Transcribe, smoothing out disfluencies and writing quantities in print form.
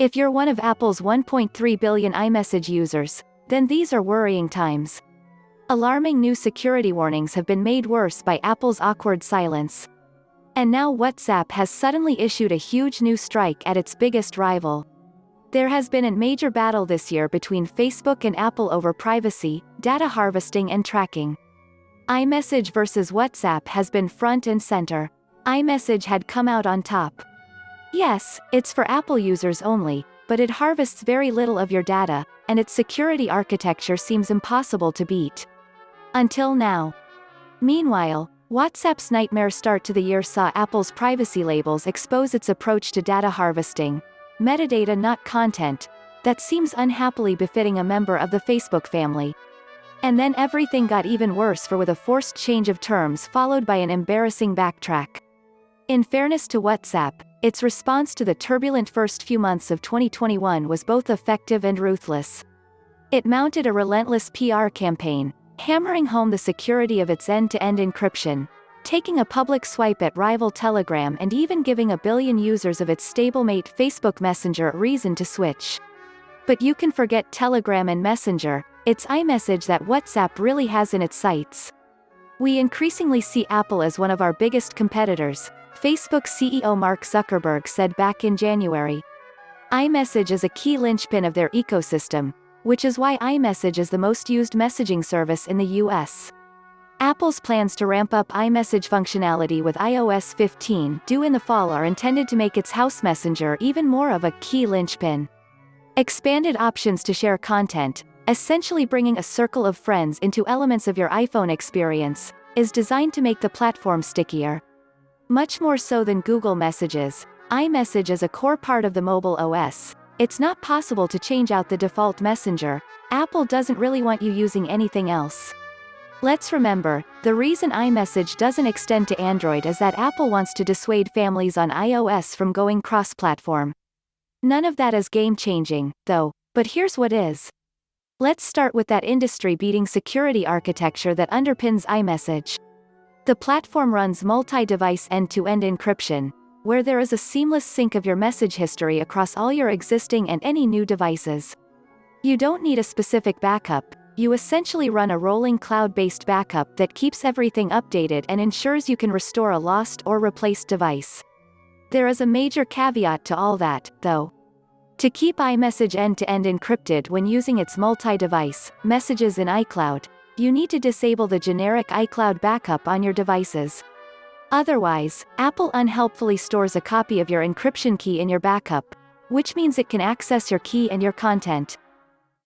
If you're one of Apple's 1.3 billion iMessage users, then these are worrying times. Alarming new security warnings have been made worse by Apple's awkward silence. And now WhatsApp has suddenly issued a huge new strike at its biggest rival. There has been a major battle this year between Facebook and Apple over privacy, data harvesting and tracking. iMessage versus WhatsApp has been front and center. iMessage had come out on top. Yes, it's for Apple users only, but it harvests very little of your data, and its security architecture seems impossible to beat. Until now. Meanwhile, WhatsApp's nightmare start to the year saw Apple's privacy labels expose its approach to data harvesting, metadata not content, that seems unhappily befitting a member of the Facebook family. And then everything got even worse with a forced change of terms followed by an embarrassing backtrack. In fairness to WhatsApp, its response to the turbulent first few months of 2021 was both effective and ruthless. It mounted a relentless PR campaign, hammering home the security of its end-to-end encryption, taking a public swipe at rival Telegram and even giving 1 billion users of its stablemate Facebook Messenger a reason to switch. But you can forget Telegram and Messenger, it's iMessage that WhatsApp really has in its sights. We increasingly see Apple as one of our biggest competitors, Facebook CEO Mark Zuckerberg said back in January. iMessage is a key linchpin of their ecosystem, which is why iMessage is the most used messaging service in the US. Apple's plans to ramp up iMessage functionality with iOS 15 due in the fall are intended to make its house messenger even more of a key linchpin. Expanded options to share content, essentially bringing a circle of friends into elements of your iPhone experience, is designed to make the platform stickier. Much more so than Google Messages, iMessage is a core part of the mobile OS. It's not possible to change out the default messenger. Apple doesn't really want you using anything else. Let's remember, the reason iMessage doesn't extend to Android is that Apple wants to dissuade families on iOS from going cross-platform. None of that is game-changing, though, but here's what is. Let's start with that industry-beating security architecture that underpins iMessage. The platform runs multi-device end-to-end encryption, where there is a seamless sync of your message history across all your existing and any new devices. You don't need a specific backup, you essentially run a rolling cloud-based backup that keeps everything updated and ensures you can restore a lost or replaced device. There is a major caveat to all that, though. To keep iMessage end-to-end encrypted when using its multi-device messages in iCloud, you need to disable the generic iCloud backup on your devices. Otherwise, Apple unhelpfully stores a copy of your encryption key in your backup, which means it can access your key and your content.